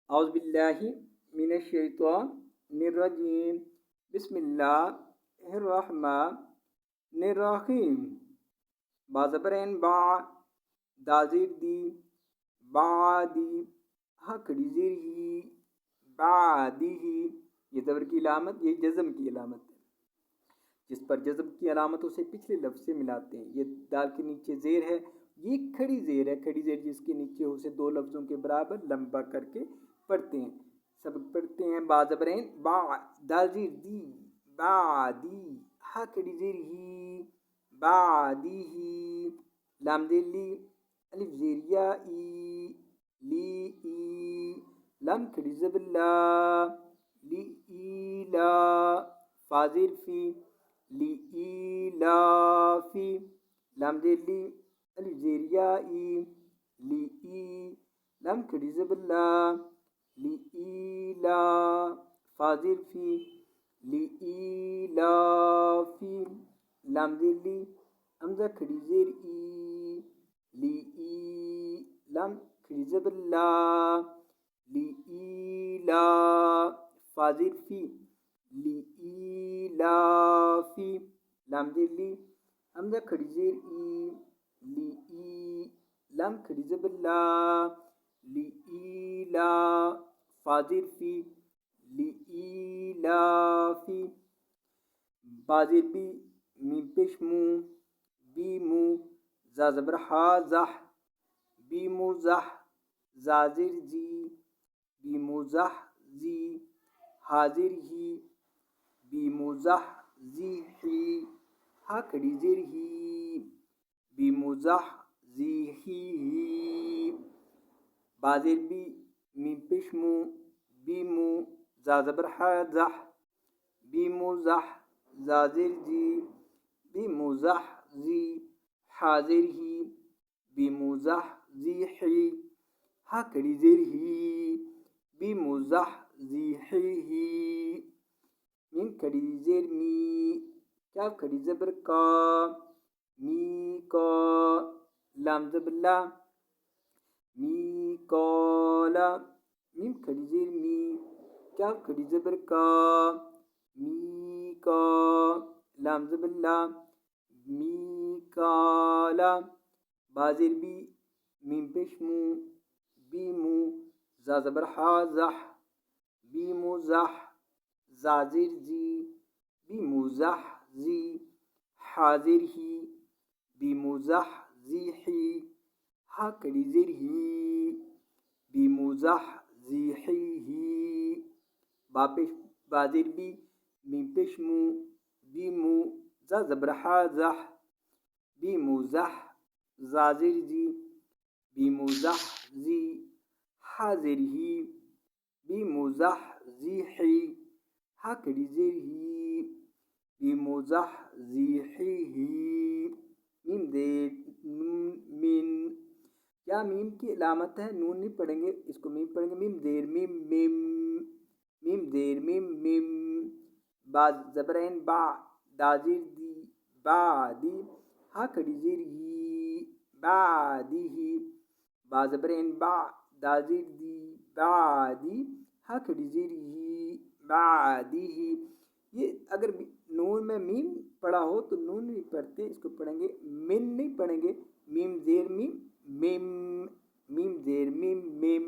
اعوذ باللہ من الشیطان الرجیم بسم اللہ الرحمن الرحیم بازبرین با دازیر دی بعدی ہکڑی زیر ہی بعدی ہی، یہ زبر کی علامت، یہ جزم کی علامت ہے۔ جس پر جزم کی علامت اسے پچھلے لفظ سے ملاتے ہیں۔ یہ دال کے نیچے زیر ہے، یہ کھڑی زیر ہے، کھڑی زیر جس کے نیچے اسے دو لفظوں کے برابر لمبا کر کے پڑھتے ہیں۔ سب پڑھتے ہیں بازبرین با دال زیر دی بعدی ہکڑی زیر ہی بعدی ہی، لام دیر لی الف زیر یا ای لی ای، لام کھڑی زبر لا لی ای لا، فا زیر فی لی ای لا فی، لام دیر لی الف زیر یا ای لی ای، لام کھڑی زبر لا لی ای لا، فا زیر فی لی ای لا فی، لام دیر لی حمزہ کھڑی زیر ای لی ای، لام کھڑی زبر لا لی ای لا، فا زیر فی لی ای لا فی، لام دیر لی حمزہ کھڑی زیر ای لی ای، لام کھڑی زبر لا لی ای لا، فا زیر فی لی ای لا فی، با زیر بی میم پیش مو بی مو، زا زبر ہا زح بی مو زح، زا زیر زی بی مو زح زی، حاضر ہی بی مو زح زی ہی، ہا کھڑی زیر ہی بی مو زح زی ہی ہی، با زیر بی میم پیش مو بی مو، زا زبر ہا زح بی مو زح، زا زیر زی بی مو زح زی، حاضر ہی بی مو زح زی ہی، ہا کھڑی زیر ہی بی مو زح زی ہی ہی، میم کھڑی زیر می کاف کھڑی زبر کا می کا، لام زبر لا می کا لا، میم کھڑی زیر می کاف کھڑی زبر کا می کا، لام زبر لا می کا لا، با زیر بی میم پیش مو بی مو، زا زبر ہا زح بی مو زح، زا زیر زی بی مو زح زی، حاضر ہی بی مو زح زی ہی، ہا کھڑی زیر ہی بی مو زح زی ہی ہی، با زیر بی میم پیش مو بی مو، زا زبر ہا زح بی مو زح، زا زیر زی بی مو زح زی، حاضر ہی بی مو زح زی ہی، ہا کھڑی زیر ہی بی مو زح زی ہی ہی، میم دیر من، کیا میم کی علامت ہے، نون نہیں پڑھیں گے، اس کو میم پڑھیں گے، میم دیر میم میم، میم دیر میم میم، با زبرین با دازیر دی بعدی ہا کھڑی زیر ہی بعدی ہی، با زبرین با دازیر دی بعدی ہا کھڑی زیر ہی بعدی ہی، یہ اگر نون میں میم پڑھا ہو تو نون نہیں پڑھتے، اس کو پڑھیں گے من نہیں پڑھیں گے، میم زیر میم میم، میم زیر میم میم۔